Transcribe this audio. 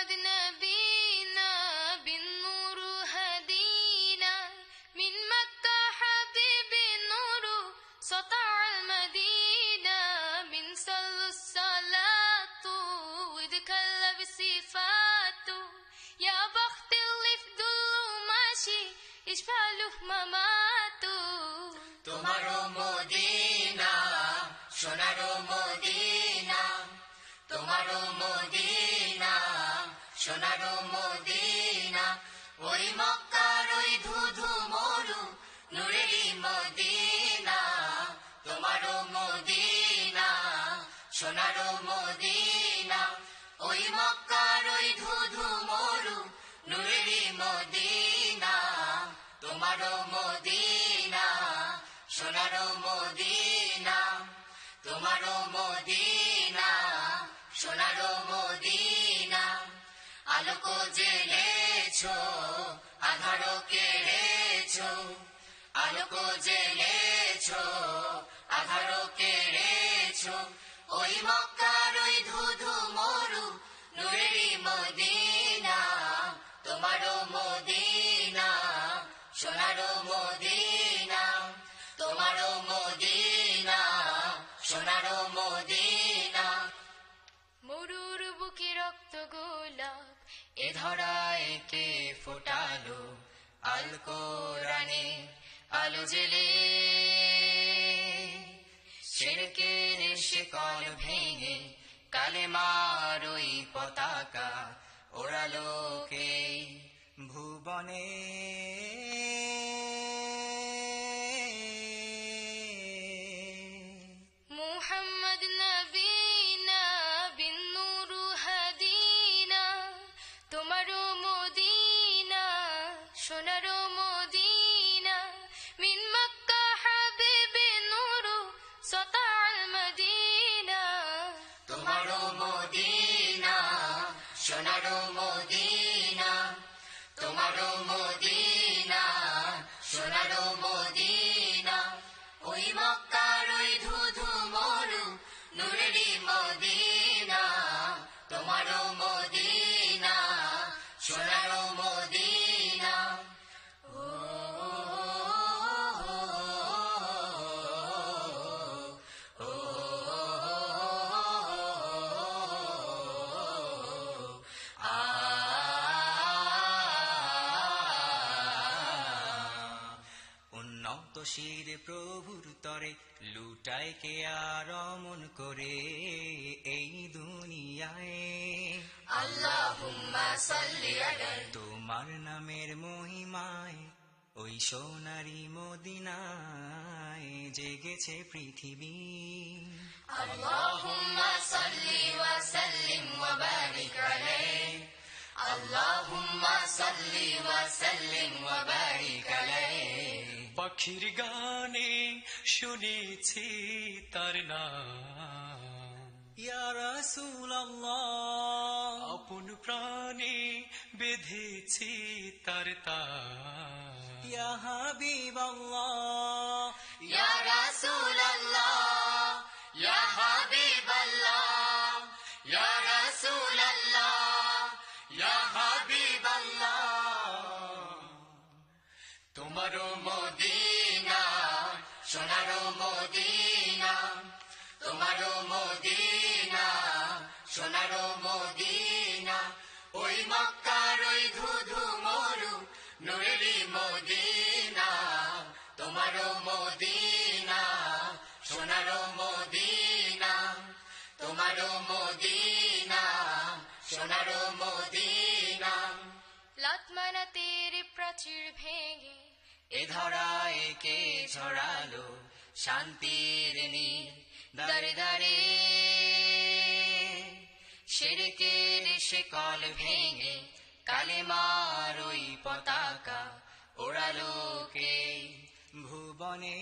محمد نبينا بالنور هدينا من مكة حبيب النور سطع المدينة من صلوا الصلاة وذكر بصفاته يا بخت اللي في دلو ماشي يشفعله مماته তোমারও Medina সোনারও Medina তোমারও Medina সোনারও Medina ওই মক্কার ওই ধুধু মরু নূরেরই মদিনা তোমারও মদিনা সোনারও মদিনা ওই মক্কার ওই ধুধু মরু নূরেরই মদিনা তোমারও মদিনা সোনারও মদিনা তোমারও মদিনা সোনারও মদিনা আলোক জেলেছো আধারও কেড়েছো আলোক জেলেছো আধারও কেড়েছো ওই মক্কার ওই ধুধু মরু নূরেরই মদিনা তোমারও মদিনা সোনারও মদিনা তোমারও মদিনা সোনারও মদিনা মরুর বুকে রক্ত গোলাপ এ ধরায় কে ফোটালো আল কোরআনে আলো জেলে শিরকের শিকল ভেঙে কালেমার ওই পতাকা ওড়ালো কে ভুবনে محمد نبينا بالنور هدينا তোমারও মদিনা সোনারও মদিনা من مكة حبيب النور سطع المدينة তোমারও মদিনা সোনারও মদিনা তোমারও মদিনা সোনারও মদিনা ওই মক্কার ওই ধুধু মরু নূরেরই মদিনা তোমারও মদিনা সোনারও মদিনা উন্নত শির প্রভুর তরে লুটায় কে আর অমন করে এই দুনিয়ায় আল্লাহুম্মা সাল্লি আলা তোমার নামের মহিমায় ওই সোনারি মদিনায় জেগেছে পৃথিবী আল্লাহুম্মা সাল্লি ওয়া সাল্লিম ওয়া বারিক আলাইহি আল্লাহুম্মা সাল্লি ওয়া সাল্লিম ওয়া বারিক আলাইহি পাখির গানে শুনেছি তার নাম ইয়া রাসূলুল্লাহ আপন প্রাণে বেঁধেছি তার তার ইয়া হাবিবাল্লাহ ইয়া রাসূলুল্লাহ ইয়া হাবিবাল্লাহ ইয়া রাসূলুল্লাহ ইয়া হাবিবাল্লাহ তোমারও মদিনা সোনারও মদিনা তোমারও মদিনা সোনারও মদিনা ওই মক্কার ওই ধুধু মরু নূরেরই মদিনা তোমারও মদিনা সোনারও মদিনা তোমারও মদিনা সোনারও মদিনা লাতমানাতের প্রাচীর ভেঙে এ ধরায় কে ছড়ালো শান্তির নীর দারে দারে শিরকের শিকল ভেঙে কালেমার ওই পতাকা ওড়ালো কে ভুবনে